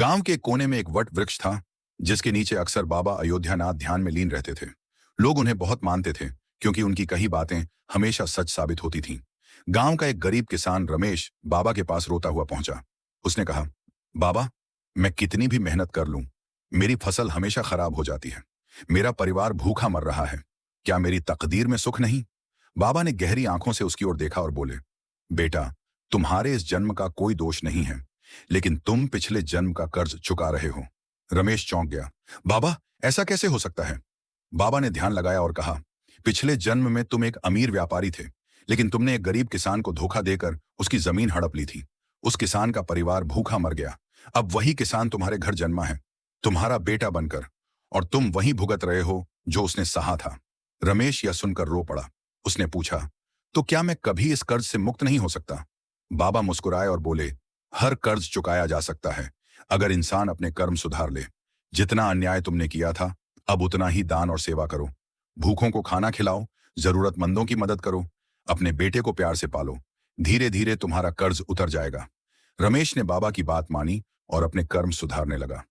गांव के कोने में एक वट वृक्ष था, जिसके नीचे अक्सर बाबा अयोध्यानाथ ध्यान में लीन रहते थे। लोग उन्हें बहुत मानते थे, क्योंकि उनकी कही बातें हमेशा सच साबित होती थीं। गांव का एक गरीब किसान रमेश बाबा के पास रोता हुआ पहुंचा। उसने कहा, बाबा, मैं कितनी भी मेहनत कर लूं, मेरी फसल हमेशा खराब हो जाती है। मेरा परिवार भूखा मर रहा है। क्या मेरी तकदीर में सुख नहीं? बाबा ने गहरी आंखों से उसकी ओर देखा और बोले, बेटा, तुम्हारे इस जन्म का कोई दोष नहीं है, लेकिन तुम पिछले जन्म का कर्ज चुका रहे हो। रमेश चौंक गया। बाबा, ऐसा कैसे हो सकता है? बाबा ने ध्यान लगाया और कहा, पिछले जन्म में तुम एक अमीर व्यापारी थे, लेकिन तुमने एक गरीब किसान को धोखा देकर उसकी जमीन हड़प ली थी। उस किसान का परिवार भूखा मर गया। अब वही किसान तुम्हारे घर जन्मा है, तुम्हारा बेटा बनकर, और तुम वही भुगत रहे हो जो उसने सहा था। रमेश यह सुनकर रो पड़ा। उसने पूछा, तो क्या मैं कभी इस कर्ज से मुक्त नहीं हो सकता? बाबा मुस्कुराए और बोले, हर कर्ज चुकाया जा सकता है, अगर इंसान अपने कर्म सुधार ले। जितना अन्याय तुमने किया था, अब उतना ही दान और सेवा करो। भूखों को खाना खिलाओ, जरूरतमंदों की मदद करो, अपने बेटे को प्यार से पालो। धीरे धीरे तुम्हारा कर्ज उतर जाएगा। रमेश ने बाबा की बात मानी और अपने कर्म सुधारने लगा।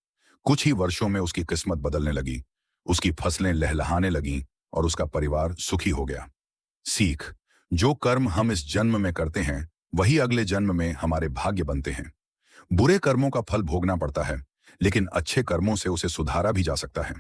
कुछ ही वर्षों में उसकी किस्मत बदलने लगी। उसकी फसलें लहलहाने लगीं और उसका परिवार सुखी हो गया। सीख: जो कर्म हम इस जन्म में करते हैं, वही अगले जन्म में हमारे भाग्य बनते हैं। बुरे कर्मों का फल भोगना पड़ता है, लेकिन अच्छे कर्मों से उसे सुधारा भी जा सकता है।